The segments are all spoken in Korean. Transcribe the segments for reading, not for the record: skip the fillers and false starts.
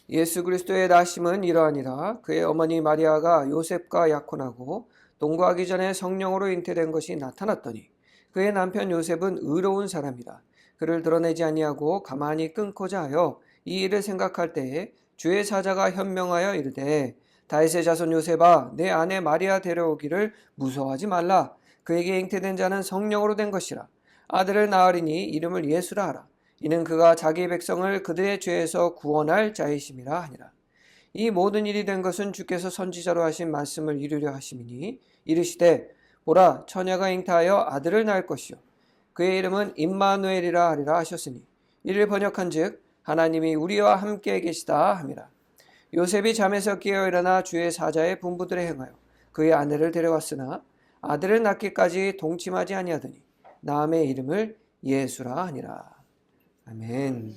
예수 그리스도의 나심은 이러하니라. 그의 어머니 마리아가 요셉과 약혼하고 동거하기 전에 성령으로 잉태된 것이 나타났더니 그의 남편 요셉은 의로운 사람이라. 그를 드러내지 아니하고 가만히 끊고자 하여 이 일을 생각할 때에 주의 사자가 현명하여 이르되 다윗의 자손 요셉아, 내 아내 마리아 데려오기를 무서워하지 말라. 그에게 잉태된 자는 성령으로 된 것이라. 아들을 낳으리니 이름을 예수라 하라. 이는 그가 자기 백성을 그들의 죄에서 구원할 자이심이라 하니라. 이 모든 일이 된 것은 주께서 선지자로 하신 말씀을 이루려 하심이니 이르시되 보라, 처녀가 잉태하여 아들을 낳을 것이요 그의 이름은 임마누엘이라 하리라 하셨으니 이를 번역한즉 하나님이 우리와 함께 계시다 함이라. 요셉이 잠에서 깨어 일어나 주의 사자의 분부들에 행하여 그의 아내를 데려왔으나 아들을 낳기까지 동침하지 아니하더니 남의 이름을 예수라 하니라. 아멘.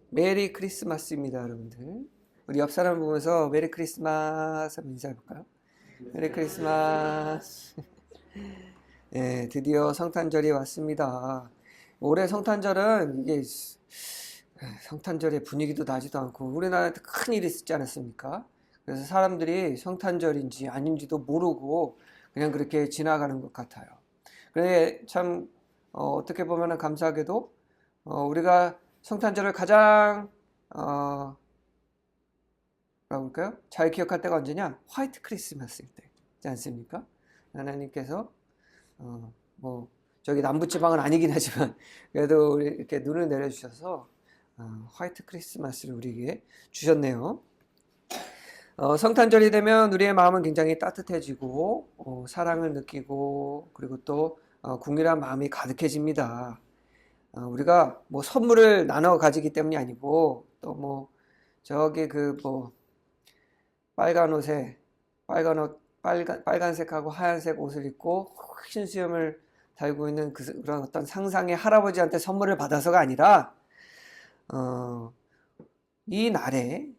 메리 크리스마스입니다, 여러분들. 우리 옆 사람 보면서 메리 크리스마스 한번 인사해볼까요? 메리 크리스마스. 네, 드디어 성탄절이 왔습니다. 올해 성탄절은 이게 성탄절의 분위기도 나지도 않고 우리나라한테 큰 일이 있지 않았습니까? 그래서 사람들이 성탄절인지 아닌지도 모르고 그냥 그렇게 지나가는 것 같아요. 그런데 참 어떻게 보면 감사하게도 우리가 성탄절을 가장 뭐라고 할까요? 잘 기억할 때가 언제냐? 화이트 크리스마스일 때지 않습니까? 하나님께서 뭐 저기 남부지방은 아니긴 하지만 그래도 우리 이렇게 눈을 내려주셔서 화이트 크리스마스를 우리에게 주셨네요. 성탄절이 되면 우리의 마음은 굉장히 따뜻해지고 사랑을 느끼고 그리고 또 궁밀한 마음이 가득해집니다. 우리가 뭐 선물을 나눠 가지기 때문이 아니고 또 뭐 저기 빨간 옷에 빨간색하고 하얀색 옷을 입고 흰 수염을 달고 있는 그런 어떤 상상의 할아버지한테 선물을 받아서가 아니라 이 날에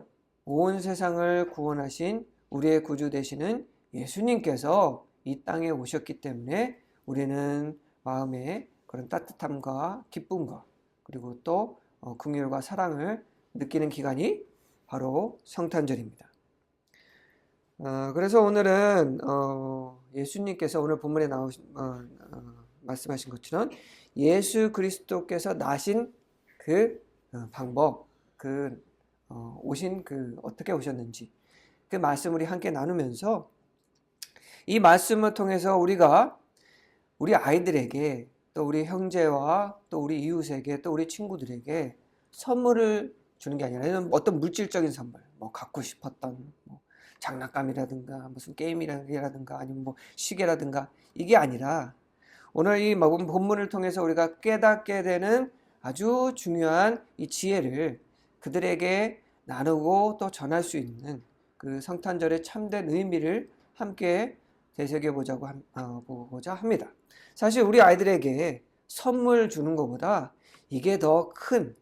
온 세상을 구원하신 우리의 구주 되시는 예수님께서 이 땅에 오셨기 때문에 우리는 마음에 그런 따뜻함과 기쁨과 그리고 또 긍휼과 사랑을 느끼는 기간이 바로 성탄절입니다. 그래서 오늘은 예수님께서 오늘 본문에 말씀하신 것처럼 예수 그리스도께서 나신 그 방법, 오신 어떻게 오셨는지 그 말씀 우리 함께 나누면서 이 말씀을 통해서 우리가 우리 아이들에게 또 우리 형제와 또 우리 이웃에게 또 우리 친구들에게 선물을 주는 게 아니라 어떤 물질적인 선물, 뭐 갖고 싶었던 장난감이라든가 무슨 게임이라든가 아니면 뭐 시계라든가 이게 아니라 오늘 이 본문을 통해서 우리가 깨닫게 되는 아주 중요한 이 지혜를 그들에게 나누고 또 전할 수 있는 그 성탄절의 참된 의미를 함께 되새겨보자 합니다. 사실 우리 아이들에게 선물 주는 것보다 이게 더 큰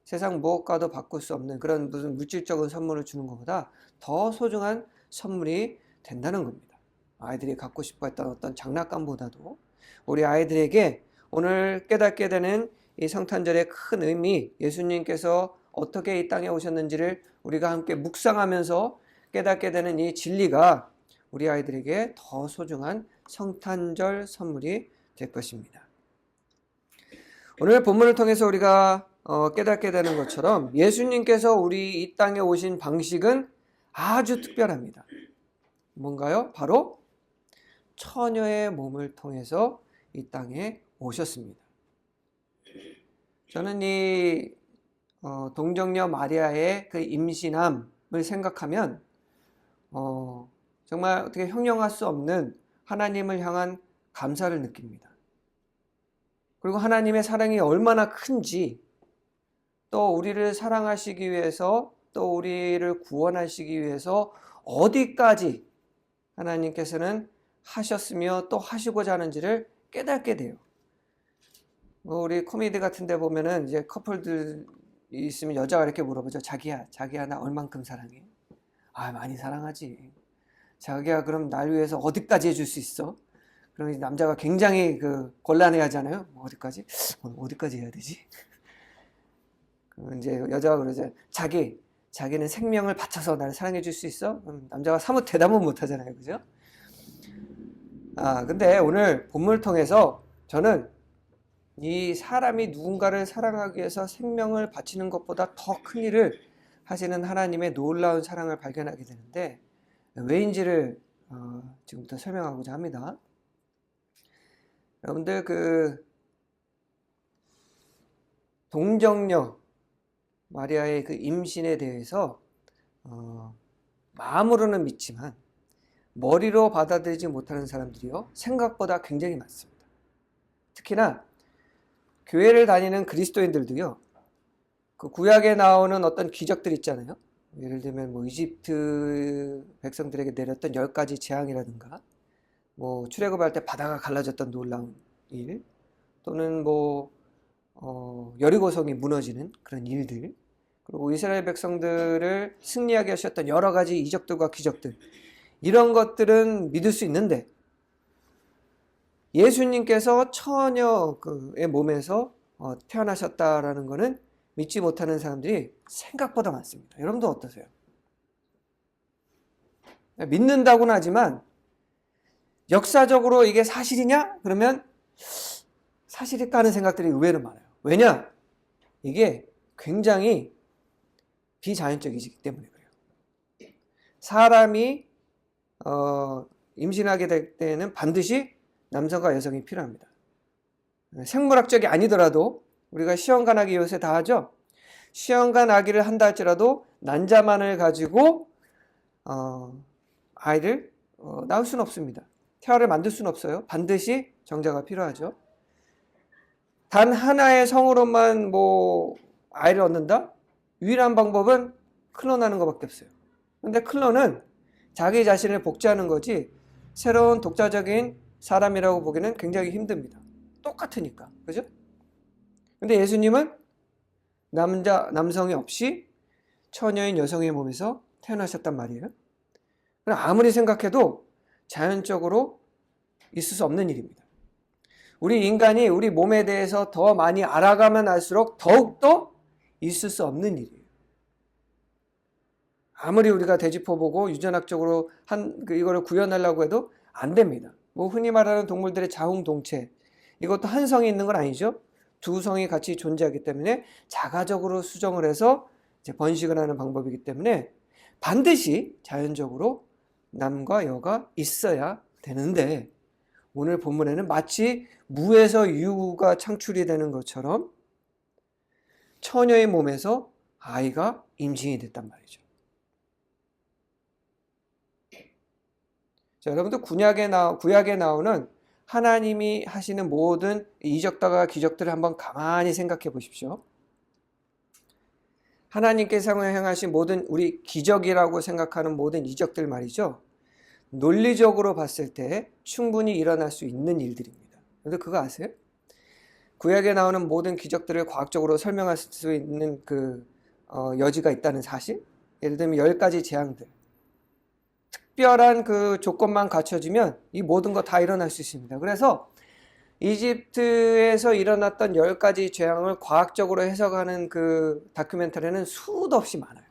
세상 무엇과도 바꿀 수 없는 그런 무슨 물질적인 선물을 주는 것보다 더 소중한 선물이 된다는 겁니다. 아이들이 갖고 싶어 했던 어떤 장난감보다도 우리 아이들에게 오늘 깨닫게 되는 이 성탄절의 큰 의미, 예수님께서 어떻게 이 땅에 오셨는지를 우리가 함께 묵상하면서 깨닫게 되는 이 진리가 우리 아이들에게 더 소중한 성탄절 선물이 될 것입니다. 오늘 본문을 통해서 우리가 깨닫게 되는 것처럼 예수님께서 우리 이 땅에 오신 방식은 아주 특별합니다. 뭔가요? 바로 처녀의 몸을 통해서 이 땅에 오셨습니다. 저는 이 동정녀 마리아의 그 임신함을 생각하면 정말 어떻게 형용할 수 없는 하나님을 향한 감사를 느낍니다. 그리고 하나님의 사랑이 얼마나 큰지 또 우리를 사랑하시기 위해서 또 우리를 구원하시기 위해서 어디까지 하나님께서는 하셨으며 또 하시고자 하는지를 깨닫게 돼요. 우리 코미디 같은 데 보면은 이제 커플들 있으면 여자가 이렇게 물어보죠. 자기야 나 얼만큼 사랑해? 많이 사랑하지. 자기야 그럼 날 위해서 어디까지 해줄 수 있어? 그럼 남자가 굉장히 곤란해 하잖아요. 어디까지 해야 되지? 이제 여자가 그러죠. 자기는 생명을 바쳐서 나를 사랑해 줄 수 있어? 남자가 사뭇 대답은 못 하잖아요. 그죠? 근데 오늘 본문을 통해서 저는 이 사람이 누군가를 사랑하기 위해서 생명을 바치는 것보다 더 큰 일을 하시는 하나님의 놀라운 사랑을 발견하게 되는데, 왜인지를 지금부터 설명하고자 합니다. 여러분들 그 동정녀 마리아의 그 임신에 대해서 마음으로는 믿지만 머리로 받아들이지 못하는 사람들이요, 생각보다 굉장히 많습니다. 특히나 교회를 다니는 그리스도인들도요, 그 구약에 나오는 어떤 기적들 있잖아요. 예를 들면 뭐 이집트 백성들에게 내렸던 10가지 재앙이라든가, 뭐 출애굽할 때 바다가 갈라졌던 놀라운 일, 또는 뭐 여리고성이 무너지는 그런 일들, 그리고 이스라엘 백성들을 승리하게 하셨던 여러 가지 이적들과 기적들, 이런 것들은 믿을 수 있는데, 예수님께서 처녀의 몸에서 태어나셨다라는 것은 믿지 못하는 사람들이 생각보다 많습니다. 여러분도 어떠세요? 믿는다고는 하지만 역사적으로 이게 사실이냐? 그러면 사실일까 하는 생각들이 의외로 많아요. 왜냐? 이게 굉장히 비자연적이기 때문에 그래요. 사람이 임신하게 될 때는 반드시 남성과 여성이 필요합니다. 생물학적이 아니더라도 우리가 시험관 아기 요새 다 하죠. 시험관 아기를 한다 할지라도 난자만을 가지고 아이를 낳을 수는 없습니다. 태아를 만들 수는 없어요. 반드시 정자가 필요하죠. 단 하나의 성으로만 뭐 아이를 얻는다? 유일한 방법은 클론하는 것밖에 없어요. 근데 클론은 자기 자신을 복제하는 거지 새로운 독자적인 사람이라고 보기는 굉장히 힘듭니다. 똑같으니까. 그죠? 근데 예수님은 남성이 없이 처녀인 여성의 몸에서 태어나셨단 말이에요. 아무리 생각해도 자연적으로 있을 수 없는 일입니다. 우리 인간이 우리 몸에 대해서 더 많이 알아가면 알수록 더욱더 있을 수 없는 일이에요. 아무리 우리가 되짚어보고 유전학적으로 이거를 구현하려고 해도 안 됩니다. 뭐 흔히 말하는 동물들의 자웅동체, 이것도 한 성이 있는 건 아니죠. 두 성이 같이 존재하기 때문에 자가적으로 수정을 해서 이제 번식을 하는 방법이기 때문에 반드시 자연적으로 남과 여가 있어야 되는데, 오늘 본문에는 마치 무에서 유가 창출이 되는 것처럼 처녀의 몸에서 아이가 임신이 됐단 말이죠. 자, 여러분들 구약에 나오는 하나님이 하시는 모든 이적과 기적들을 한번 가만히 생각해 보십시오. 하나님께서 행하신 모든 우리 기적이라고 생각하는 모든 이적들 말이죠. 논리적으로 봤을 때 충분히 일어날 수 있는 일들입니다. 근데 그거 아세요? 구약에 나오는 모든 기적들을 과학적으로 설명할 수 있는 여지가 있다는 사실? 예를 들면 10가지 재앙들. 특별한 그 조건만 갖춰지면 이 모든 거 다 일어날 수 있습니다. 그래서 이집트에서 일어났던 10가지 재앙을 과학적으로 해석하는 그 다큐멘터리는 수도 없이 많아요.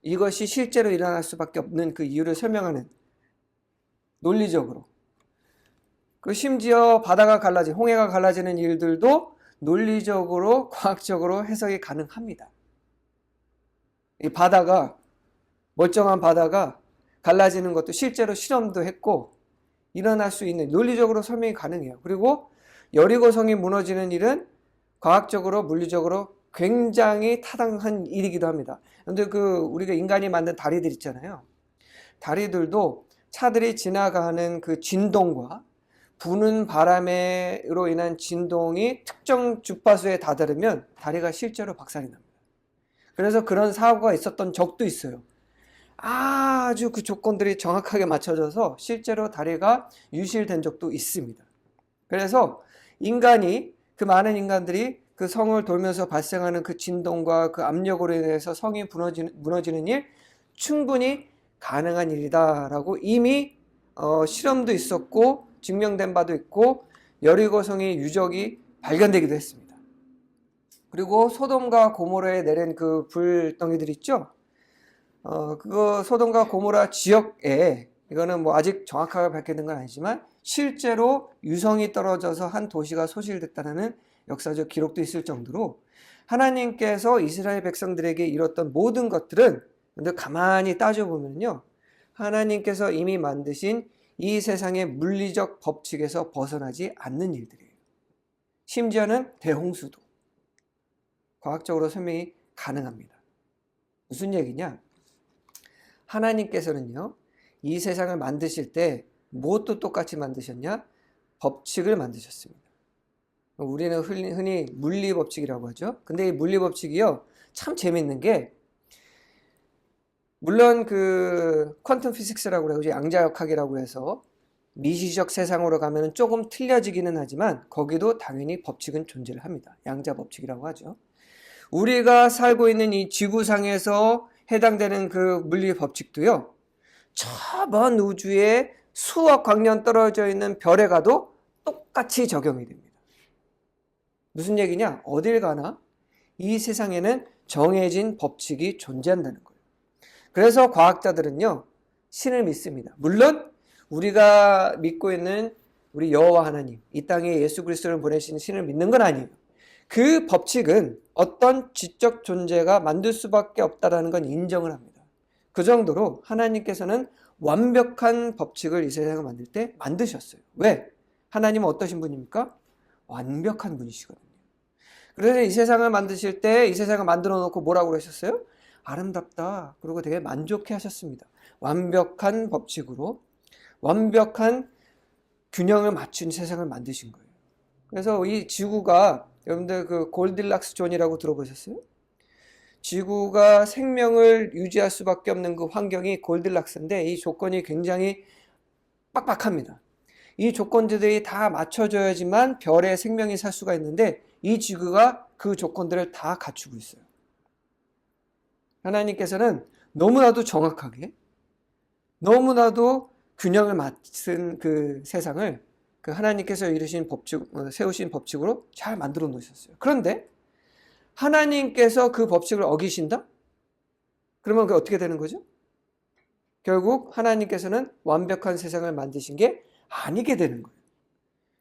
이것이 실제로 일어날 수밖에 없는 그 이유를 설명하는, 논리적으로. 그 심지어 바다가 홍해가 갈라지는 일들도 논리적으로, 과학적으로 해석이 가능합니다. 이 멀쩡한 바다가 갈라지는 것도 실제로 실험도 했고 일어날 수 있는, 논리적으로 설명이 가능해요. 그리고 여리고성이 무너지는 일은 과학적으로, 물리적으로 굉장히 타당한 일이기도 합니다. 그런데 우리가 인간이 만든 다리들 있잖아요. 다리들도 차들이 지나가는 그 진동과 부는 바람으로 인한 진동이 특정 주파수에 다다르면 다리가 실제로 박살이 납니다. 그래서 그런 사고가 있었던 적도 있어요. 아주 그 조건들이 정확하게 맞춰져서 실제로 다리가 유실된 적도 있습니다. 그래서 그 많은 인간들이 그 성을 돌면서 발생하는 그 진동과 그 압력으로 인해서 성이 무너지는 일, 충분히 가능한 일이다라고 이미 실험도 있었고 증명된 바도 있고 여리고성의 유적이 발견되기도 했습니다. 그리고 소돔과 고모라에 내린 그 불덩이들 있죠? 그거 소돔과 고모라 지역에, 이거는 뭐 아직 정확하게 밝혀진 건 아니지만 실제로 유성이 떨어져서 한 도시가 소실됐다는 역사적 기록도 있을 정도로 하나님께서 이스라엘 백성들에게 이뤘던 모든 것들은, 근데 가만히 따져보면요, 하나님께서 이미 만드신 이 세상의 물리적 법칙에서 벗어나지 않는 일들이에요. 심지어는 대홍수도 과학적으로 설명이 가능합니다. 무슨 얘기냐? 하나님께서는요, 이 세상을 만드실 때 무엇도 똑같이 만드셨냐? 법칙을 만드셨습니다. 우리는 흔히 물리법칙이라고 하죠. 근데 이 물리법칙이요, 참 재밌는 게, 물론 그 퀀텀 피직스라고 그래요. 양자역학이라고 해서 미시적 세상으로 가면 조금 틀려지기는 하지만 거기도 당연히 법칙은 존재를 합니다. 양자법칙이라고 하죠. 우리가 살고 있는 이 지구상에서 해당되는 그 물리 법칙도요, 저 먼 우주에 수억 광년 떨어져 있는 별에 가도 똑같이 적용이 됩니다. 무슨 얘기냐? 어딜 가나 이 세상에는 정해진 법칙이 존재한다는 거예요. 그래서 과학자들은요, 신을 믿습니다. 물론 우리가 믿고 있는 우리 여호와 하나님, 이 땅에 예수 그리스도를 보내신 신을 믿는 건 아니에요. 그 법칙은 어떤 지적 존재가 만들 수밖에 없다는 건 인정을 합니다. 그 정도로 하나님께서는 완벽한 법칙을 이 세상을 만들 때 만드셨어요. 왜? 하나님은 어떠신 분입니까? 완벽한 분이시거든요. 그래서 이 세상을 만드실 때 이 세상을 만들어 놓고 뭐라고 그러셨어요? 아름답다. 그리고 되게 만족해 하셨습니다. 완벽한 법칙으로 완벽한 균형을 맞춘 세상을 만드신 거예요. 그래서 이 지구가, 여러분들 그 골딜락스 존이라고 들어보셨어요? 지구가 생명을 유지할 수밖에 없는 그 환경이 골딜락스인데, 이 조건이 굉장히 빡빡합니다. 이 조건들이 다 맞춰져야지만 별에 생명이 살 수가 있는데, 이 지구가 그 조건들을 다 갖추고 있어요. 하나님께서는 너무나도 정확하게, 너무나도 균형을 맞춘 그 세상을 그 하나님께서 이루신 법칙, 세우신 법칙으로 잘 만들어 놓으셨어요. 그런데 하나님께서 그 법칙을 어기신다? 그러면 그게 어떻게 되는 거죠? 결국 하나님께서는 완벽한 세상을 만드신 게 아니게 되는 거예요.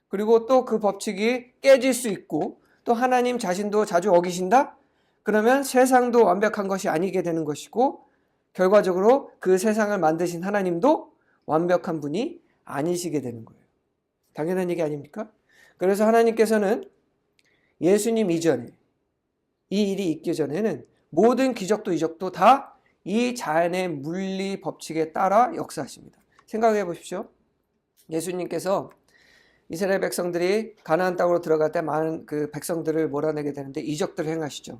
그리고 또 그 법칙이 깨질 수 있고, 또 하나님 자신도 자주 어기신다? 그러면 세상도 완벽한 것이 아니게 되는 것이고, 결과적으로 그 세상을 만드신 하나님도 완벽한 분이 아니시게 되는 거예요. 당연한 얘기 아닙니까? 그래서 하나님께서는 예수님 이전에, 이 일이 있기 전에는 모든 기적도 이적도 다 이 자연의 물리 법칙에 따라 역사하십니다. 생각해 보십시오. 예수님께서 이스라엘 백성들이 가나안 땅으로 들어갈 때 많은 그 백성들을 몰아내게 되는데 이적들을 행하시죠.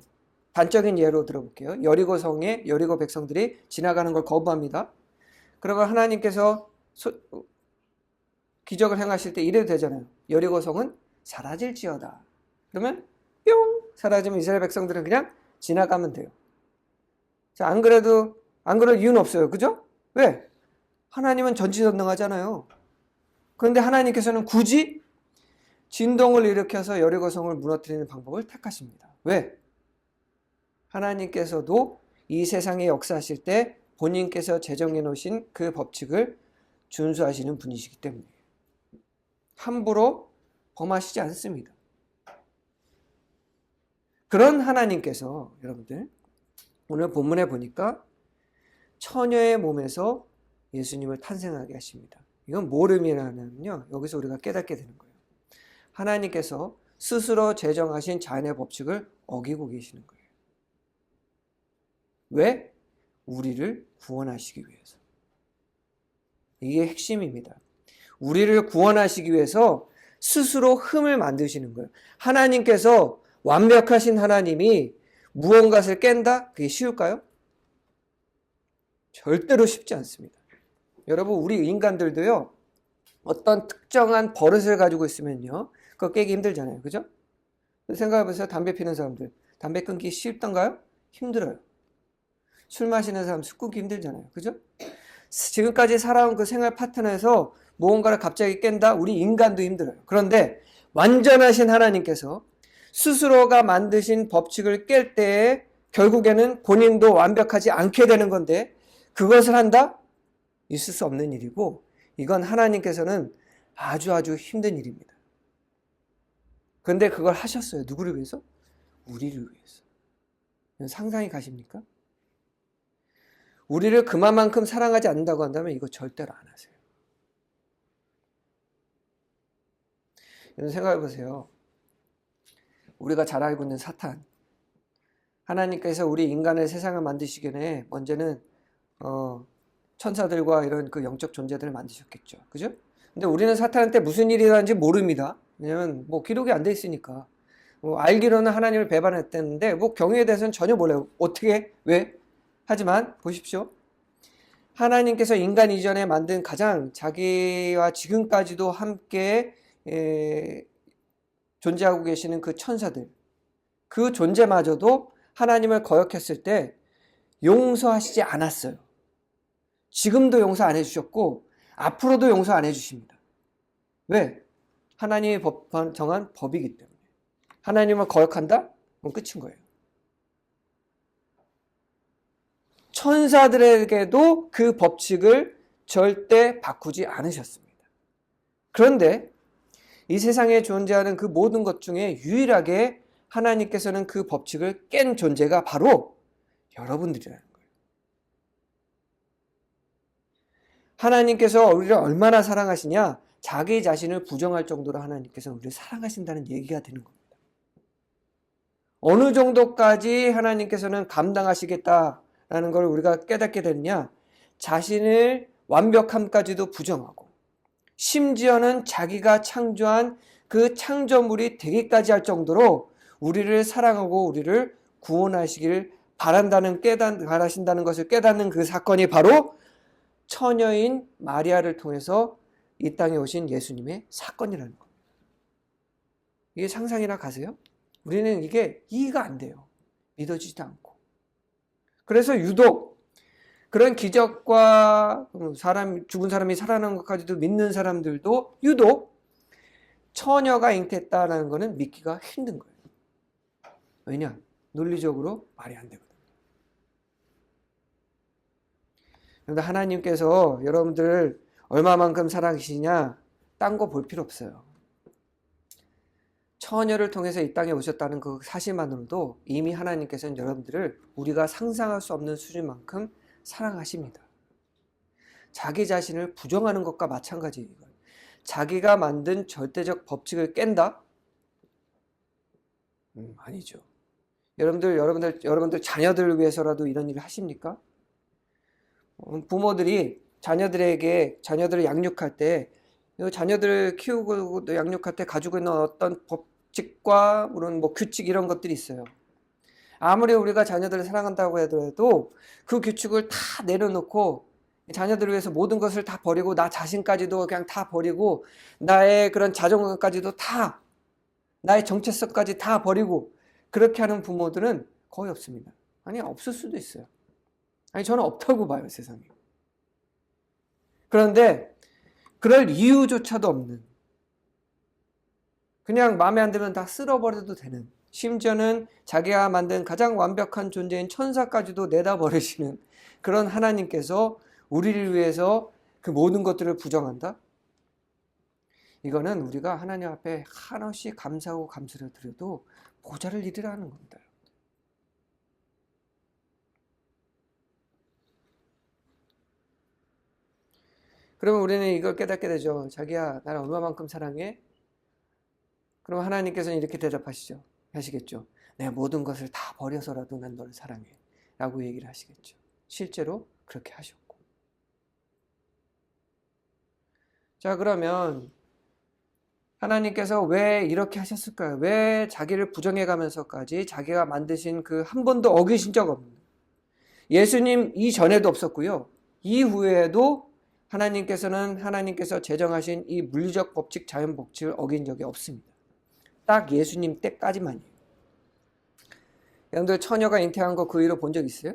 단적인 예로 들어볼게요. 여리고 성에 여리고 백성들이 지나가는 걸 거부합니다. 그러면 하나님께서 기적을 행하실 때 이래도 되잖아요. 여리고 성은 사라질지어다. 그러면 뿅 사라지면 이스라엘 백성들은 그냥 지나가면 돼요. 자, 안 그럴 이유는 없어요. 그죠? 왜? 하나님은 전지전능하잖아요. 그런데 하나님께서는 굳이 진동을 일으켜서 여리고 성을 무너뜨리는 방법을 택하십니다. 왜? 하나님께서도 이 세상에 역사하실 때 본인께서 제정해 놓으신 그 법칙을 준수하시는 분이시기 때문이에요. 함부로 범하시지 않습니다. 그런 하나님께서 여러분들 오늘 본문에 보니까 처녀의 몸에서 예수님을 탄생하게 하십니다. 이건 뭘 의미하냐면요, 여기서 우리가 깨닫게 되는 거예요. 하나님께서 스스로 제정하신 자연의 법칙을 어기고 계시는 거예요. 왜? 우리를 구원하시기 위해서. 이게 핵심입니다. 우리를 구원하시기 위해서 스스로 흠을 만드시는 거예요. 하나님께서, 완벽하신 하나님이 무언가를 깬다? 그게 쉬울까요? 절대로 쉽지 않습니다. 여러분, 우리 인간들도요, 어떤 특정한 버릇을 가지고 있으면요, 그거 깨기 힘들잖아요. 그죠? 생각해보세요. 담배 피는 사람들. 담배 끊기 쉽던가요? 힘들어요. 술 마시는 사람 술 끊기 힘들잖아요. 그죠? 지금까지 살아온 그 생활 파트너에서 무언가를 갑자기 깬다? 우리 인간도 힘들어요. 그런데 완전하신 하나님께서 스스로가 만드신 법칙을 깰 때에 결국에는 본인도 완벽하지 않게 되는 건데 그것을 한다? 있을 수 없는 일이고 이건 하나님께서는 아주 힘든 일입니다. 그런데 그걸 하셨어요. 누구를 위해서? 우리를 위해서. 상상이 가십니까? 우리를 그만큼 사랑하지 않는다고 한다면 이거 절대로 안 하세요. 여러분 생각해 보세요. 우리가 잘 알고 있는 사탄. 하나님께서 우리 인간을 세상을 만드시기 전에 먼저는 천사들과 이런 그 영적 존재들을 만드셨겠죠. 그죠? 근데 우리는 사탄한테 무슨 일이 일어난지 모릅니다. 왜냐면 뭐 기록이 안 돼 있으니까. 알기로는 하나님을 배반했다는데 뭐 경우에 대해서는 전혀 몰라요. 어떻게? 왜? 하지만 보십시오. 하나님께서 인간 이전에 만든 가장 자기와 지금까지도 함께 존재하고 계시는 그 천사들, 그 존재마저도 하나님을 거역했을 때 용서하시지 않았어요. 지금도 용서 안 해주셨고 앞으로도 용서 안 해주십니다. 왜? 하나님이 정한 법이기 때문에. 하나님을 거역한다? 그럼 끝인 거예요. 천사들에게도 그 법칙을 절대 바꾸지 않으셨습니다. 그런데 이 세상에 존재하는 그 모든 것 중에 유일하게 하나님께서는 그 법칙을 깬 존재가 바로 여러분들이라는 거예요. 하나님께서 우리를 얼마나 사랑하시냐? 자기 자신을 부정할 정도로 하나님께서 우리를 사랑하신다는 얘기가 되는 겁니다. 어느 정도까지 하나님께서는 감당하시겠다라는 걸 우리가 깨닫게 되느냐? 자신을 완벽함까지도 부정하고 심지어는 자기가 창조한 그 창조물이 되기까지 할 정도로 우리를 사랑하고 우리를 구원하시길 바라신다는 것을 깨닫는 그 사건이 바로 처녀인 마리아를 통해서 이 땅에 오신 예수님의 사건이라는 겁니다. 이게 상상이나 가세요? 우리는 이게 이해가 안 돼요. 믿어지지도 않고. 그래서 유독 그런 기적과 죽은 사람이 살아난 것까지도 믿는 사람들도 유독 처녀가 잉태했다는 것은 믿기가 힘든 거예요. 왜냐? 논리적으로 말이 안 되거든요. 그런데 하나님께서 여러분들을 얼마만큼 사랑하시냐? 딴 거 볼 필요 없어요. 처녀를 통해서 이 땅에 오셨다는 그 사실만으로도 이미 하나님께서는 여러분들을 우리가 상상할 수 없는 수준만큼 사랑하십니다. 자기 자신을 부정하는 것과 마찬가지예요. 자기가 만든 절대적 법칙을 깬다? 아니죠. 여러분들 자녀들을 위해서라도 이런 일을 하십니까? 부모들이 자녀들을 양육할 때, 자녀들을 키우고 양육할 때 가지고 있는 어떤 법칙과 물론 뭐 규칙 이런 것들이 있어요. 아무리 우리가 자녀들을 사랑한다고 하더라도 그 규칙을 다 내려놓고 자녀들을 위해서 모든 것을 다 버리고 나 자신까지도 그냥 다 버리고 나의 그런 자존감까지도 다 나의 정체성까지 다 버리고 그렇게 하는 부모들은 거의 없습니다. 아니 없을 수도 있어요. 아니 저는 없다고 봐요 세상에. 그런데 그럴 이유조차도 없는 그냥 마음에 안 들면 다 쓸어버려도 되는 심지어는 자기가 만든 가장 완벽한 존재인 천사까지도 내다 버리시는 그런 하나님께서 우리를 위해서 그 모든 것들을 부정한다? 이거는 우리가 하나님 앞에 한없이 감사하고 감사를 드려도 모자랄 일이라는 겁니다. 그러면 우리는 이걸 깨닫게 되죠. 자기야, 나를 얼마만큼 사랑해? 그럼 하나님께서는 이렇게 하시겠죠. 내 모든 것을 다 버려서라도 난 너를 사랑해. 라고 얘기를 하시겠죠. 실제로 그렇게 하셨고. 자, 그러면 하나님께서 왜 이렇게 하셨을까요? 왜 자기를 부정해 가면서까지 자기가 만드신 그 한 번도 어기신 적 없는 예수님 이전에도 없었고요. 이후에도 하나님께서 제정하신 이 물리적 법칙, 자연 법칙을 어긴 적이 없습니다. 딱 예수님 때까지만이에요. 여러분들 처녀가 잉태한 거 그 이후로 본 적 있어요?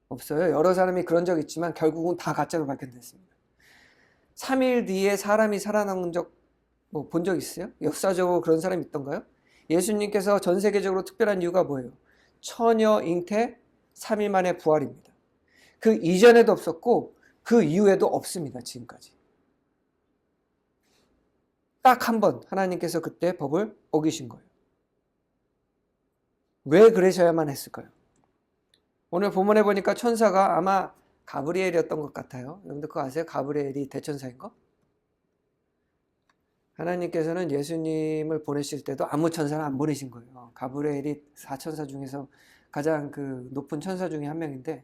없어요. 여러 사람이 그런 적 있지만 결국은 다 가짜로 발견됐습니다. 3일 뒤에 사람이 살아남은 적 본 적 있어요? 역사적으로 그런 사람이 있던가요? 예수님께서 전 세계적으로 특별한 이유가 뭐예요? 처녀 잉태 3일 만에 부활입니다. 그 이전에도 없었고 그 이후에도 없습니다. 지금까지. 딱 한 번 하나님께서 그때 법을 어기신 거예요. 왜 그러셔야만 했을까요? 오늘 본문에 보니까 천사가 아마 가브리엘이었던 것 같아요. 여러분들 그거 아세요? 가브리엘이 대천사인 거? 하나님께서는 예수님을 보내실 때도 아무 천사를 안 보내신 거예요. 가브리엘이 4천사 중에서 가장 그 높은 천사 중에 한 명인데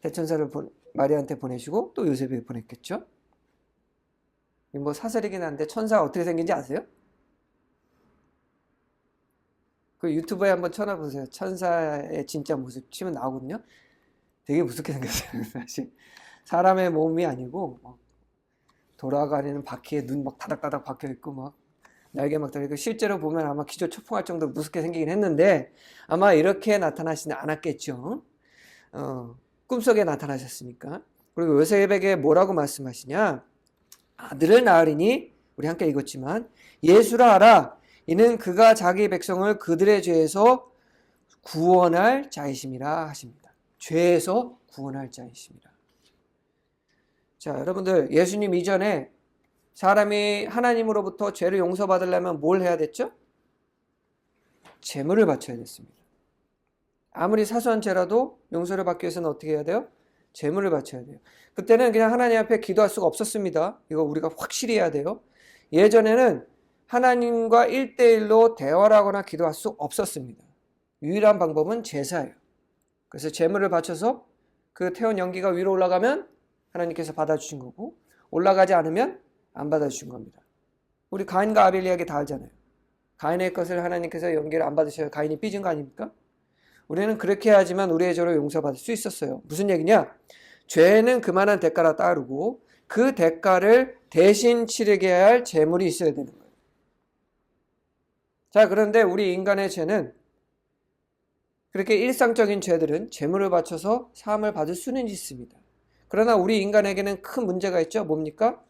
대천사를 마리아한테 보내시고 또 요셉에게 보냈겠죠? 뭐 사설이긴 한데 천사가 어떻게 생긴지 아세요? 그 유튜브에 한번 쳐놔보세요. 천사의 진짜 모습 치면 나오거든요. 되게 무섭게 생겼어요. 사실 사람의 몸이 아니고 돌아가는 바퀴에 눈 막 다닥다닥 박혀 있고 막 날개 막 달리고 실제로 보면 아마 기초초풍할 정도로 무섭게 생기긴 했는데 아마 이렇게 나타나시지 않았겠죠. 꿈속에 나타나셨으니까. 그리고 요셉에게 뭐라고 말씀하시냐? 아들을 낳으리니 우리 함께 읽었지만 예수라 하라. 이는 그가 자기 백성을 그들의 죄에서 구원할 자이심이라 하십니다. 죄에서 구원할 자이심이라. 자, 여러분들 예수님 이전에 사람이 하나님으로부터 죄를 용서받으려면 뭘 해야 됐죠? 제물을 바쳐야 됐습니다. 아무리 사소한 죄라도 용서를 받기 위해서는 어떻게 해야 돼요? 제물을 바쳐야 돼요. 그때는 그냥 하나님 앞에 기도할 수가 없었습니다. 이거 우리가 확실히 해야 돼요. 예전에는 하나님과 1대1로 대화를 하거나 기도할 수 없었습니다. 유일한 방법은 제사예요. 그래서 제물을 바쳐서 그 태운 연기가 위로 올라가면 하나님께서 받아주신 거고 올라가지 않으면 안 받아주신 겁니다. 우리 가인과 아벨 이야기 다 알잖아요. 가인의 것을 하나님께서 연기를 안 받으셔야 가인이 삐진 거 아닙니까? 우리는 그렇게 해야지만 우리의 죄로 용서받을 수 있었어요. 무슨 얘기냐? 죄는 그만한 대가라 따르고 그 대가를 대신 치르게 할 제물이 있어야 되는 거예요. 자, 그런데 우리 인간의 죄는 그렇게 일상적인 죄들은 제물을 바쳐서 사함을 받을 수는 있습니다. 그러나 우리 인간에게는 큰 문제가 있죠. 뭡니까?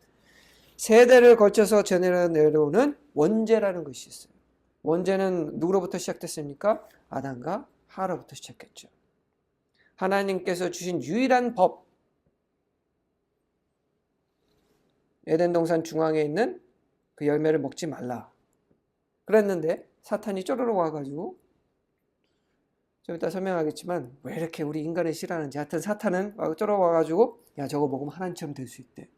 세대를 걸쳐서 내려오는 원죄라는 것이 있어요. 원죄는 누구로부터 시작됐습니까? 아담과 하와로부터 시작했죠. 하나님께서 주신 유일한 법, 에덴 동산 중앙에 있는 그 열매를 먹지 말라 그랬는데 사탄이 쪼르르 와가지고 좀 이따 설명하겠지만 왜 이렇게 우리 인간을 싫어하는지 하여튼 사탄은 쪼르르 와가지고 야 저거 먹으면 하나님처럼 될 수 있대.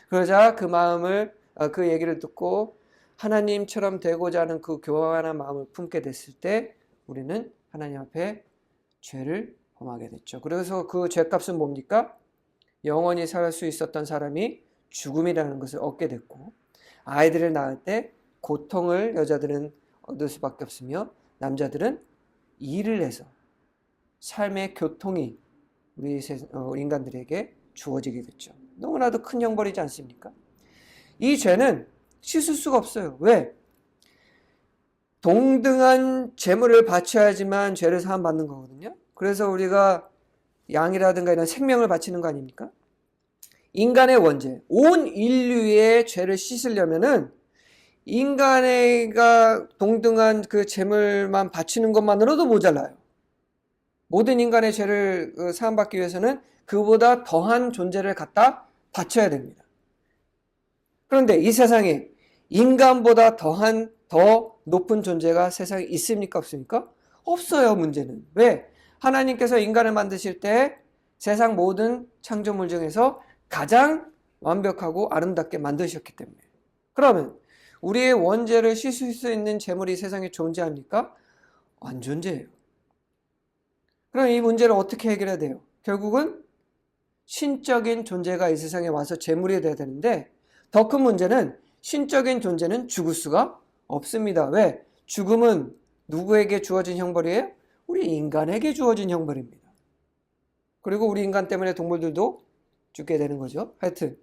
그러자 그 마음을 그 얘기를 듣고 하나님처럼 되고자 하는 그 교만한 마음을 품게 됐을 때 우리는 하나님 앞에 죄를 범하게 됐죠. 그래서 그 죄값은 뭡니까? 영원히 살 수 있었던 사람이 죽음이라는 것을 얻게 됐고 아이들을 낳을 때 고통을 여자들은 얻을 수밖에 없으며 남자들은 일을 해서 삶의 교통이 우리 인간들에게 주어지게 됐죠. 너무나도 큰 형벌이지 않습니까? 이 죄는 씻을 수가 없어요. 왜? 동등한 제물을 바쳐야지만 죄를 사함받는 거거든요. 그래서 우리가 양이라든가 이런 생명을 바치는 거 아닙니까? 인간의 원죄, 온 인류의 죄를 씻으려면은 인간의가 동등한 그 제물만 바치는 것만으로도 모자라요. 모든 인간의 죄를 사함받기 위해서는 그보다 더한 존재를 갖다 바쳐야 됩니다. 그런데 이 세상에 인간보다 더 높은 존재가 세상에 있습니까? 없습니까? 없어요. 문제는. 왜? 하나님께서 인간을 만드실 때 세상 모든 창조물 중에서 가장 완벽하고 아름답게 만드셨기 때문에. 그러면 우리의 원죄를 씻을 수 있는 재물이 세상에 존재합니까? 안 존재해요. 그럼 이 문제를 어떻게 해결해야 돼요? 결국은 신적인 존재가 이 세상에 와서 재물이 돼야 되는데 더 큰 문제는 신적인 존재는 죽을 수가 없습니다. 왜? 죽음은 누구에게 주어진 형벌이에요? 우리 인간에게 주어진 형벌입니다. 그리고 우리 인간 때문에 동물들도 죽게 되는 거죠. 하여튼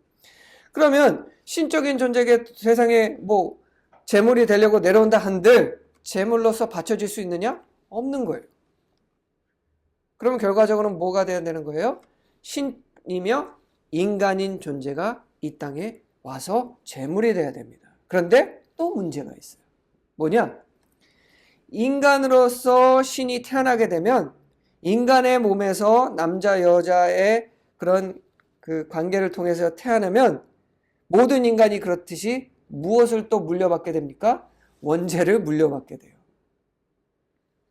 그러면 신적인 존재에게 세상에 재물이 되려고 내려온다 한들 제물로서 바쳐질 수 있느냐? 없는 거예요. 그러면 결과적으로는 뭐가 돼야 되는 거예요? 신이며 인간인 존재가 이 땅에 와서 제물이 돼야 됩니다. 그런데 또 문제가 있어요. 뭐냐? 인간으로서 신이 태어나게 되면 인간의 몸에서 남자 여자의 그런 그 관계를 통해서 태어나면 모든 인간이 그렇듯이 무엇을 또 물려받게 됩니까? 원죄를 물려받게 돼요.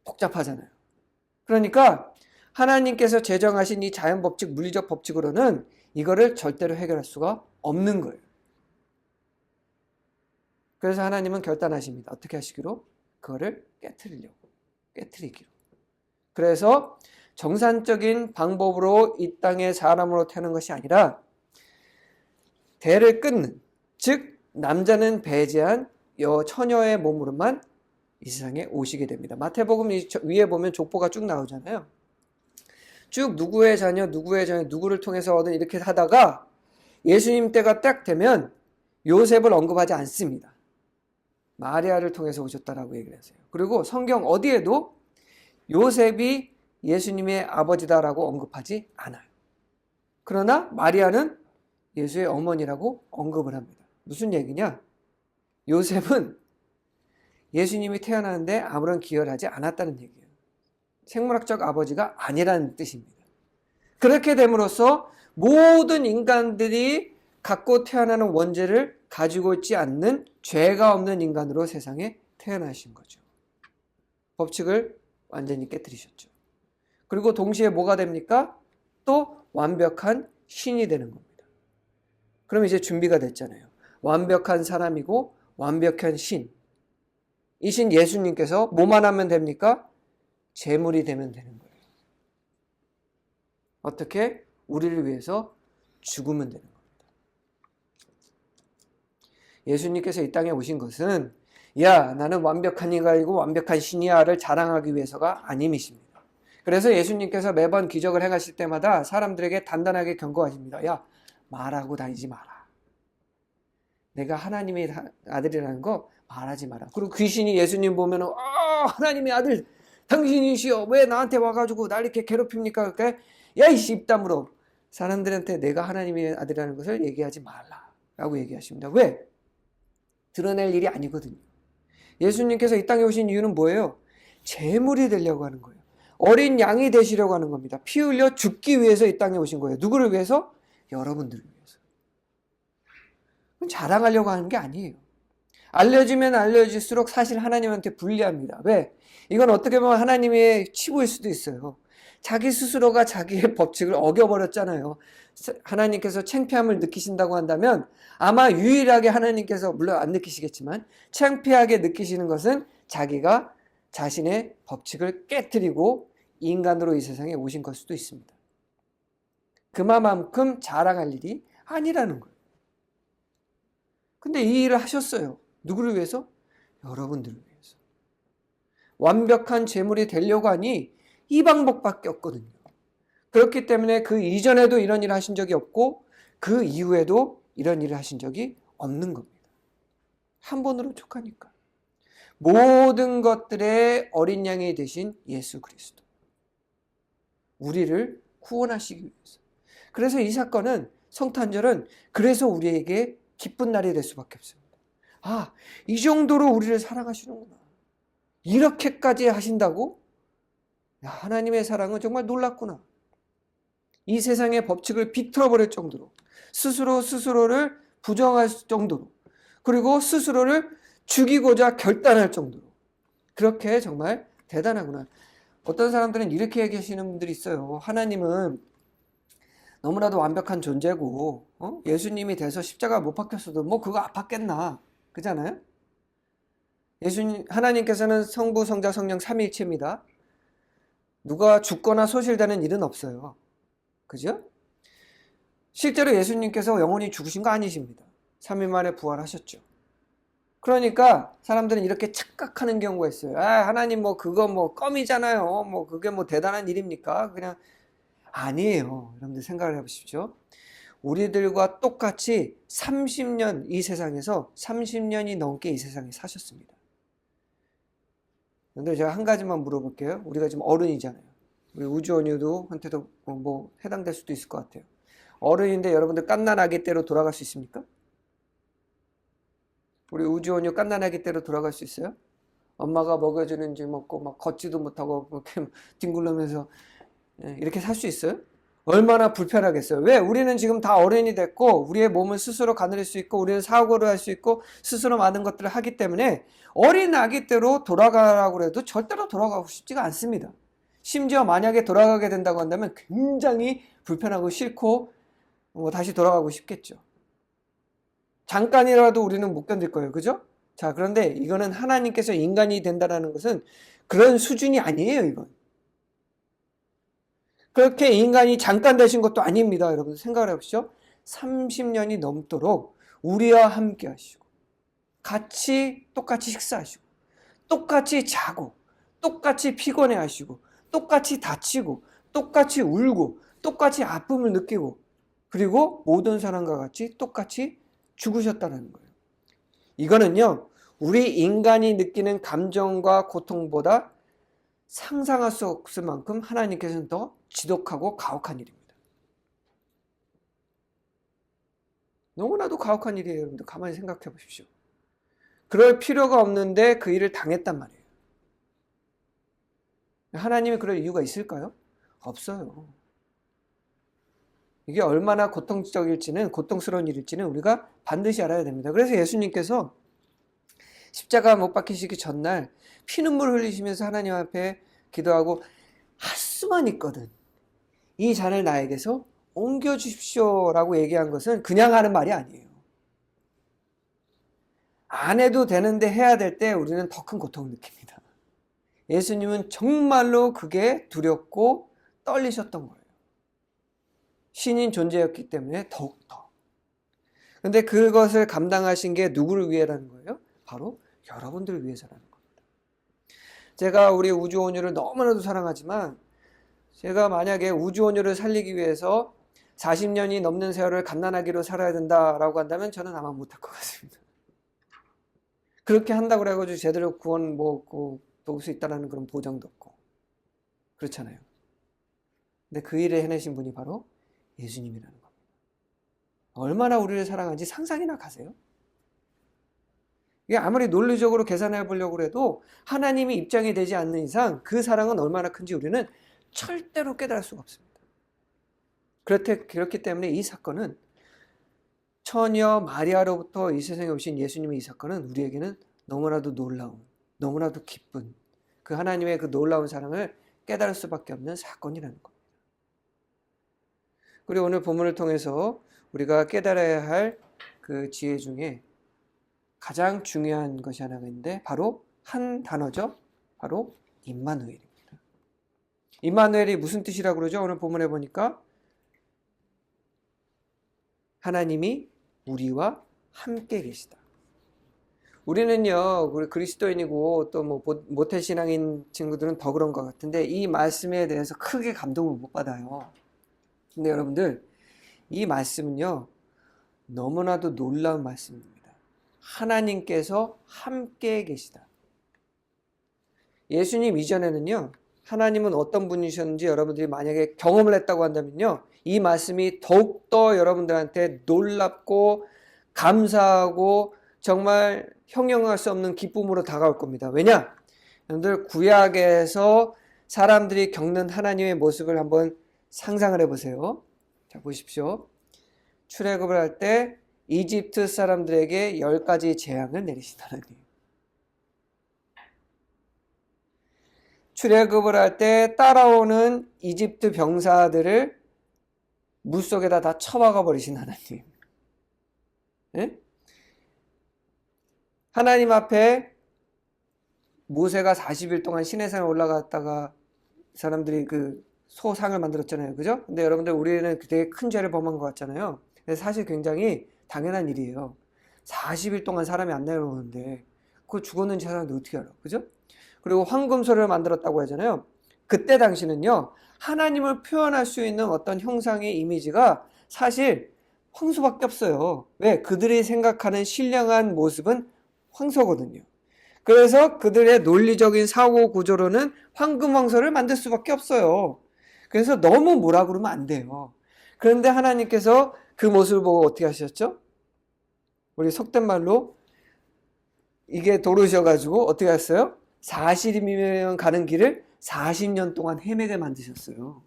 복잡하잖아요. 그러니까 하나님께서 제정하신 이 자연 법칙, 물리적 법칙으로는 이거를 절대로 해결할 수가 없는 거예요. 그래서 하나님은 결단하십니다. 어떻게 하시기로? 그거를 깨트리기로. 그래서 정상적인 방법으로 이 땅에 사람으로 태어난 것이 아니라 대를 끊는, 즉 남자는 배제한 처녀의 몸으로만 이 세상에 오시게 됩니다. 마태복음 위에 보면 족보가 쭉 나오잖아요. 쭉 누구의 자녀, 누구를 통해서 얻은 이렇게 하다가 예수님 때가 딱 되면 요셉을 언급하지 않습니다. 마리아를 통해서 오셨다라고 얘기를 하세요. 그리고 성경 어디에도 요셉이 예수님의 아버지다라고 언급하지 않아요. 그러나 마리아는 예수의 어머니라고 언급을 합니다. 무슨 얘기냐? 요셉은 예수님이 태어나는데 아무런 기여를 하지 않았다는 얘기예요. 생물학적 아버지가 아니라는 뜻입니다. 그렇게 됨으로써 모든 인간들이 갖고 태어나는 원죄를 가지고 있지 않는 죄가 없는 인간으로 세상에 태어나신 거죠. 법칙을 완전히 깨뜨리셨죠. 그리고 동시에 뭐가 됩니까? 또 완벽한 신이 되는 겁니다. 그럼 이제 준비가 됐잖아요. 완벽한 사람이고 완벽한 신. 이 신 예수님께서 뭐만 하면 됩니까? 제물이 되면 되는 거예요. 어떻게? 우리를 위해서 죽으면 되는 겁니다. 예수님께서 이 땅에 오신 것은 야, 나는 완벽한 인간이고 완벽한 신이야를 자랑하기 위해서가 아님이십니다. 그래서 예수님께서 매번 기적을 행하실 때마다 사람들에게 단단하게 경고하십니다. 야, 말하고 다니지 마라. 내가 하나님의 아들이라는 거 말하지 마라. 그리고 귀신이 예수님 보면은 하나님의 아들 당신이시여 왜 나한테 와가지고 날 이렇게 괴롭힙니까? 그러니까 야, 이 씹담으로 사람들한테 내가 하나님의 아들이라는 것을 얘기하지 말라라고 얘기하십니다. 왜? 드러낼 일이 아니거든요. 예수님께서 이 땅에 오신 이유는 뭐예요? 제물이 되려고 하는 거예요. 어린 양이 되시려고 하는 겁니다. 피 흘려 죽기 위해서 이 땅에 오신 거예요. 누구를 위해서? 여러분들을 위해서. 자랑하려고 하는 게 아니에요. 알려지면 알려질수록 사실 하나님한테 불리합니다. 왜? 이건 어떻게 보면 하나님의 치부일 수도 있어요. 자기 스스로가 자기의 법칙을 어겨버렸잖아요. 하나님께서 창피함을 느끼신다고 한다면 아마 유일하게 하나님께서, 물론 안 느끼시겠지만 창피하게 느끼시는 것은 자기가 자신의 법칙을 깨트리고 인간으로 이 세상에 오신 걸 수도 있습니다. 그만큼 자랑할 일이 아니라는 거예요. 근데 이 일을 하셨어요. 누구를 위해서? 여러분들을 위해서. 완벽한 제물이 되려고 하니 이 방법밖에 없거든요. 그렇기 때문에 그 이전에도 이런 일을 하신 적이 없고 그 이후에도 이런 일을 하신 적이 없는 겁니다. 한 번으로 족하니까. 모든 것들의 어린 양이 되신 예수 그리스도. 우리를 구원하시기 위해서. 그래서 이 사건은, 성탄절은 그래서 우리에게 기쁜 날이 될 수밖에 없습니다. 아, 이 정도로 우리를 사랑하시는구나. 이렇게까지 하신다고? 야, 하나님의 사랑은 정말 놀랍구나. 이 세상의 법칙을 비틀어버릴 정도로, 스스로를 부정할 정도로, 그리고 스스로를 죽이고자 결단할 정도로, 그렇게 정말 대단하구나. 어떤 사람들은 이렇게 얘기하시는 분들이 있어요. 하나님은 너무나도 완벽한 존재고 예수님이 돼서 십자가 못 박혔어도 뭐 그거 아팠겠나, 그잖아요. 하나님께서는 성부, 성자, 성령 삼위일체입니다. 누가 죽거나 소실되는 일은 없어요. 그죠? 실제로 예수님께서 영원히 죽으신 거 아니십니다. 3일 만에 부활하셨죠. 그러니까 사람들은 이렇게 착각하는 경우가 있어요. 아, 하나님 뭐 그거 뭐 껌이잖아요. 뭐 그게 뭐 대단한 일입니까? 그냥 아니에요. 여러분들 생각을 해보십시오. 우리들과 똑같이 30년 이 세상에서 30년이 넘게 이 세상에 사셨습니다. 근데 제가 한 가지만 물어볼게요. 우리가 지금 어른이잖아요. 우리 우주원유도 한테도 뭐 해당될 수도 있을 것 같아요. 어른인데 여러분들 갓난 아기 때로 돌아갈 수 있습니까? 우리 우주원유 갓난 아기 때로 돌아갈 수 있어요? 엄마가 먹여주는지 먹고 막 걷지도 못하고 이렇게 뒹굴면서 이렇게 살 수 있어요? 얼마나 불편하겠어요. 왜? 우리는 지금 다 어른이 됐고 우리의 몸을 스스로 가누릴 수 있고 우리는 사고를 할 수 있고 스스로 많은 것들을 하기 때문에 어린 아기 때로 돌아가라고 해도 절대로 돌아가고 싶지가 않습니다. 심지어 만약에 돌아가게 된다고 한다면 굉장히 불편하고 싫고 다시 돌아가고 싶겠죠. 잠깐이라도 우리는 못 견딜 거예요. 그죠? 자, 그런데 이거는 하나님께서 인간이 된다는 것은 그런 수준이 아니에요, 이건. 그렇게 인간이 잠깐 되신 것도 아닙니다. 여러분 생각을 해보시죠. 30년이 넘도록 우리와 함께 하시고 똑같이 식사하시고 똑같이 자고 똑같이 피곤해 하시고 똑같이 다치고 똑같이 울고 똑같이 아픔을 느끼고 그리고 모든 사람과 같이 똑같이 죽으셨다는 거예요. 이거는요, 우리 인간이 느끼는 감정과 고통보다 상상할 수 없을 만큼 하나님께서는 더 지독하고 가혹한 일입니다. 너무나도 가혹한 일이에요. 여러분들 가만히 생각해 보십시오. 그럴 필요가 없는데 그 일을 당했단 말이에요. 하나님이 그럴 이유가 있을까요? 없어요. 이게 얼마나 고통스러운 일일지는 우리가 반드시 알아야 됩니다. 그래서 예수님께서 십자가 못 박히시기 전날 피눈물 흘리시면서 하나님 앞에 기도하고 할 수만 있거든 이 잔을 나에게서 옮겨주십시오라고 얘기한 것은 그냥 하는 말이 아니에요. 안 해도 되는데 해야 될 때 우리는 더 큰 고통을 느낍니다. 예수님은 정말로 그게 두렵고 떨리셨던 거예요. 신인 존재였기 때문에 더욱더. 그런데 그것을 감당하신 게 누구를 위해라는 거예요? 바로 여러분들을 위해서라는 겁니다. 제가 우리 우주원유를 너무나도 사랑하지만 제가 만약에 우주원유를 살리기 위해서 40년이 넘는 세월을 갓난아기로 살아야 된다라고 한다면 저는 아마 못할 것 같습니다. 그렇게 한다고 해가지고 제대로 구원 도울 수 있다는 그런 보장도 없고 그렇잖아요. 근데 그 일을 해내신 분이 바로 예수님이라는 겁니다. 얼마나 우리를 사랑하는지 상상이나 가세요? 이게 아무리 논리적으로 계산해 보려고 해도 하나님이 입장이 되지 않는 이상 그 사랑은 얼마나 큰지 우리는 절대로 깨달을 수가 없습니다. 그렇기 때문에 이 사건은 처녀 마리아로부터 이 세상에 오신 예수님의 이 사건은 우리에게는 너무나도 놀라운, 너무나도 기쁜 그 하나님의 그 놀라운 사랑을 깨달을 수밖에 없는 사건이라는 겁니다. 그리고 오늘 본문을 통해서 우리가 깨달아야 할 그 지혜 중에 가장 중요한 것이 하나가 있는데 바로 한 단어죠. 바로 임마누엘입니다. 임마누엘이 무슨 뜻이라고 그러죠? 오늘 본문에 보니까 하나님이 우리와 함께 계시다. 우리는요, 우리 그리스도인이고 또 뭐 모태신앙인 친구들은 더 그런 것 같은데 이 말씀에 대해서 크게 감동을 못 받아요. 근데 여러분들 이 말씀은요 너무나도 놀라운 말씀입니다. 하나님께서 함께 계시다. 예수님 이전에는요 하나님은 어떤 분이셨는지 여러분들이 만약에 경험을 했다고 한다면요 이 말씀이 더욱더 여러분들한테 놀랍고 감사하고 정말 형용할 수 없는 기쁨으로 다가올 겁니다. 왜냐? 여러분들 구약에서 사람들이 겪는 하나님의 모습을 한번 상상을 해보세요. 자, 보십시오. 출애굽을 할 때 이집트 사람들에게 10가지 재앙을 내리신 하나님. 출애굽을 할 때 따라오는 이집트 병사들을 물속에다 다 쳐박아 버리신 하나님. 네? 하나님 앞에 모세가 40일 동안 시내산에 올라갔다가 사람들이 그 소상을 만들었잖아요. 그죠? 근데 여러분들 우리는 되게 큰 죄를 범한 것 같잖아요. 근데 사실 굉장히 당연한 일이에요. 40일 동안 사람이 안 내려오는데 그거 죽었는지 사람들 어떻게 알아? 그죠? 그리고 황금소를 만들었다고 하잖아요. 그때 당시는요. 하나님을 표현할 수 있는 어떤 형상의 이미지가 사실 황소밖에 없어요. 왜? 그들이 생각하는 신령한 모습은 황소거든요. 그래서 그들의 논리적인 사고 구조로는 황금 황소를 만들 수밖에 없어요. 그래서 너무 뭐라 그러면 안 돼요. 그런데 하나님께서 그 모습을 보고 어떻게 하셨죠? 우리 속된 말로 이게 도르셔가지고 어떻게 했어요? 40일이면 가는 길을 40년 동안 헤매게 만드셨어요.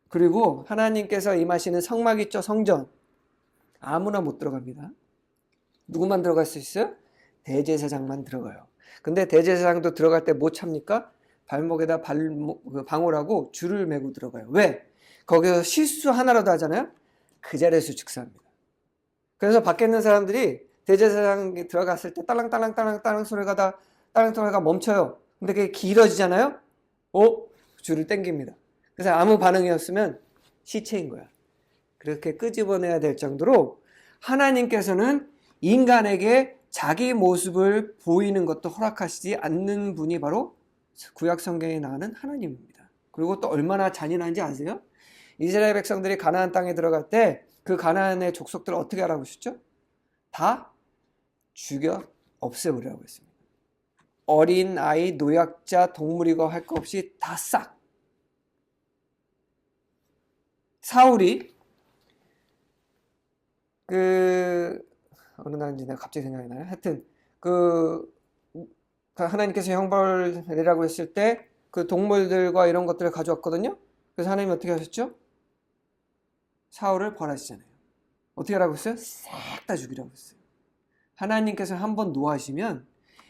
그리고 하나님께서 임하시는 성막 있죠, 성전. 아무나 못 들어갑니다. 누구만 들어갈 수 있어요? 대제사장만 들어가요. 근데 대제사장도 들어갈 때 뭐 찹니까? 발목에다 방울하고 줄을 메고 들어가요. 왜? 거기서 실수 하나라도 하잖아요? 그 자리에서 즉사합니다. 그래서 밖에 있는 사람들이 대제사장이 들어갔을 때 딸랑딸랑딸랑딸랑 소리가 멈춰요. 근데 그게 길어지잖아요? 줄을 당깁니다. 그래서 아무 반응이 없으면 시체인 거야. 그렇게 끄집어내야 될 정도로 하나님께서는 인간에게 자기 모습을 보이는 것도 허락하시지 않는 분이 바로 구약 성경에 나오는 하나님입니다. 그리고 또 얼마나 잔인한지 아세요? 이스라엘 백성들이 가나안 땅에 들어갈 때 그 가나안의 족속들을 어떻게 하라고 하셨죠? 다 죽여 없애버리라고 했습니다. 어린 아이, 노약자, 동물이고 할 것 없이 다 싹. 사울이 어느 날인지 내가 갑자기 생각이 나요. 하여튼 하나님께서 형벌을 내리라고 했을 때 그 동물들과 이런 것들을 가져왔거든요. 그래서 하나님이 어떻게 하셨죠? 사울을 벌하시잖아요. 어떻게 하라고 했어요? 싹 다 죽이라고 했어요. 하나님께서 한번 노하시면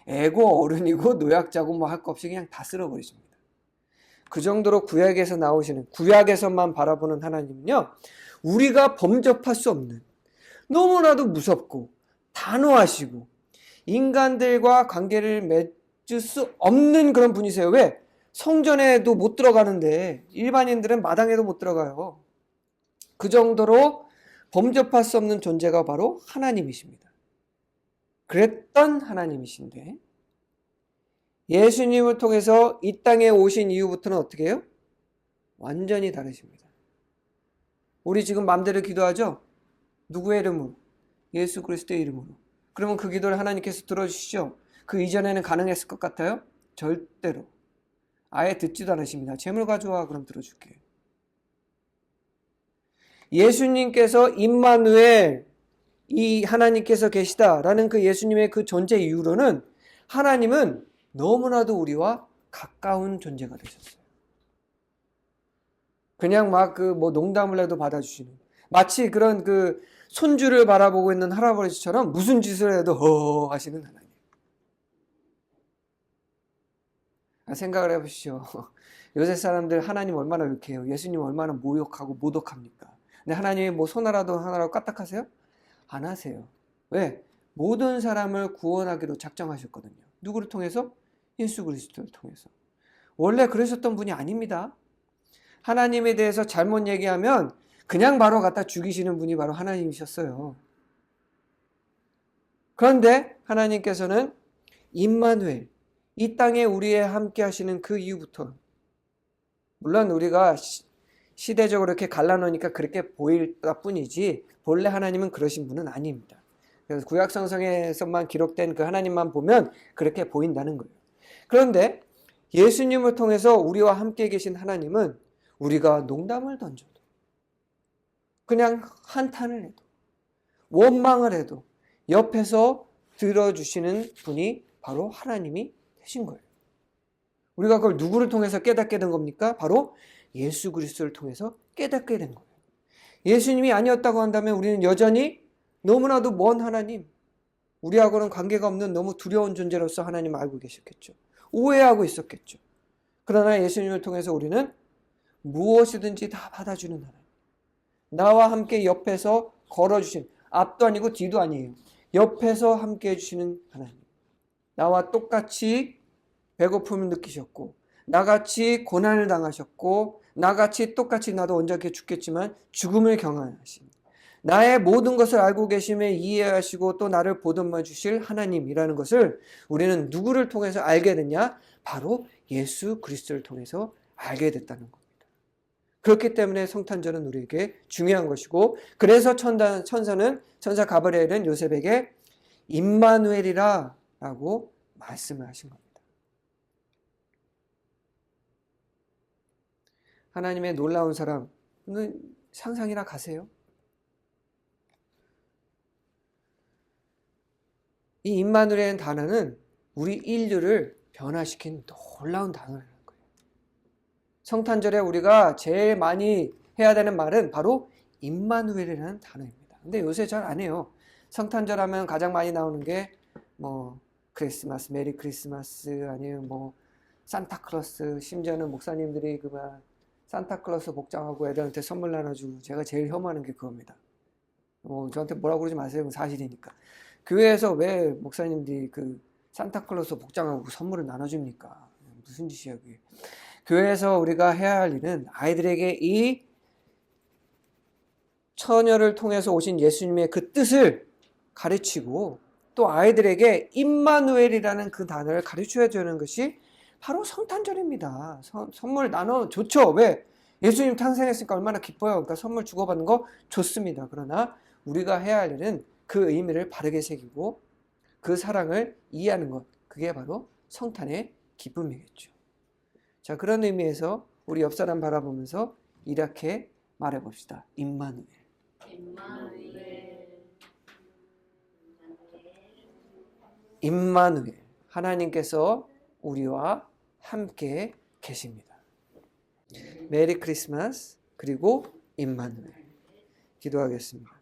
애고 어른이고 노약자고 뭐 할 거 없이 그냥 다 쓸어버리십니다. 그 정도로 구약에서 나오시는, 구약에서만 바라보는 하나님은요, 우리가 범접할 수 없는, 너무나도 무섭고 단호하시고 인간들과 관계를 맺을 수 없는 그런 분이세요. 왜? 성전에도 못 들어가는데 일반인들은 마당에도 못 들어가요. 그 정도로 범접할 수 없는 존재가 바로 하나님이십니다. 그랬던 하나님이신데 예수님을 통해서 이 땅에 오신 이후부터는 어떻게 해요? 완전히 다르십니다. 우리 지금 마음대로 기도하죠? 누구의 이름으로? 예수 그리스도의 이름으로. 그러면 그 기도를 하나님께서 들어주시죠? 그 이전에는 가능했을 것 같아요? 절대로. 아예 듣지도 않으십니다. 재물 가져와, 그럼 들어줄게. 예수님께서 임마누엘, 이 하나님께서 계시다라는 그 예수님의 그 존재 이후로는 하나님은 너무나도 우리와 가까운 존재가 되셨어요. 그냥 막 농담을 해도 받아주시는, 마치 그런 손주를 바라보고 있는 할아버지처럼 무슨 짓을 해도 하시는 하나님. 생각을 해보시죠. 요새 사람들 하나님 얼마나 욕해요. 예수님 얼마나 모욕하고 모독합니까? 근데 하나님이 손 하나라도 까딱하세요? 안 하세요. 왜? 모든 사람을 구원하기로 작정하셨거든요. 누구를 통해서? 예수 그리스도를 통해서. 원래 그러셨던 분이 아닙니다. 하나님에 대해서 잘못 얘기하면 그냥 바로 갖다 죽이시는 분이 바로 하나님이셨어요. 그런데 하나님께서는 임마누엘, 이 땅에 우리에 함께 하시는 그 이후부터, 물론 우리가 시대적으로 이렇게 갈라놓으니까 그렇게 보일 뿐이지 본래 하나님은 그러신 분은 아닙니다. 그래서 구약성경에서만 기록된 그 하나님만 보면 그렇게 보인다는 거예요. 그런데 예수님을 통해서 우리와 함께 계신 하나님은 우리가 농담을 던져도, 그냥 한탄을 해도, 원망을 해도 옆에서 들어주시는 분이 바로 하나님이 되신 거예요. 우리가 그걸 누구를 통해서 깨닫게 된 겁니까? 바로 예수 그리스도를 통해서 깨닫게 된 거예요. 예수님이 아니었다고 한다면 우리는 여전히 너무나도 먼 하나님, 우리하고는 관계가 없는 너무 두려운 존재로서 하나님을 알고 계셨겠죠. 오해하고 있었겠죠. 그러나 예수님을 통해서 우리는 무엇이든지 다 받아주는 하나님, 나와 함께 옆에서 걸어주신, 앞도 아니고 뒤도 아니에요. 옆에서 함께 해주시는 하나님, 나와 똑같이 배고픔을 느끼셨고, 나같이 고난을 당하셨고, 나같이 똑같이 나도 언제게 죽겠지만 죽음을 경험하신, 나의 모든 것을 알고 계심에 이해하시고 또 나를 보듬어 주실 하나님이라는 것을 우리는 누구를 통해서 알게 됐냐? 바로 예수 그리스도를 통해서 알게 됐다는 겁니다. 그렇기 때문에 성탄절은 우리에게 중요한 것이고, 그래서 천사 가브리엘은 요셉에게 임마누엘이라 라고 말씀을 하신 겁니다. 하나님의 놀라운 사랑은 상상이나 가세요. 이 임마누엘이라는 단어는 우리 인류를 변화시킨 놀라운 단어라는 거예요. 성탄절에 우리가 제일 많이 해야 되는 말은 바로 임마누엘이라는 단어입니다. 근데 요새 잘 안 해요. 성탄절 하면 가장 많이 나오는 게 뭐 크리스마스, 메리 크리스마스, 아니면 뭐 산타클로스, 심지어는 목사님들이 그만 산타클로스 복장하고 애들한테 선물 나눠주고, 제가 제일 혐오하는 게 그겁니다. 저한테 뭐라고 그러지 마세요. 그건 사실이니까. 교회에서 왜 목사님들이 그 산타클로스 복장하고 선물을 나눠줍니까? 무슨 짓이야 그게. 교회에서 우리가 해야 할 일은 아이들에게 이 처녀를 통해서 오신 예수님의 그 뜻을 가르치고, 또 아이들에게 임마누엘이라는 그 단어를 가르쳐야 되는 것이 바로 성탄절입니다. 선물 나눠 좋죠. 왜? 예수님 탄생했으니까 얼마나 기뻐요. 그러니까 선물 주고받는 거 좋습니다. 그러나 우리가 해야 할 일은 그 의미를 바르게 새기고 그 사랑을 이해하는 것, 그게 바로 성탄의 기쁨이겠죠. 자, 그런 의미에서 우리 옆 사람 바라보면서 이렇게 말해봅시다. 임마누엘. 임마누엘. 하나님께서 우리와 함께 계십니다. 메리 크리스마스, 그리고 임마누엘. 기도하겠습니다.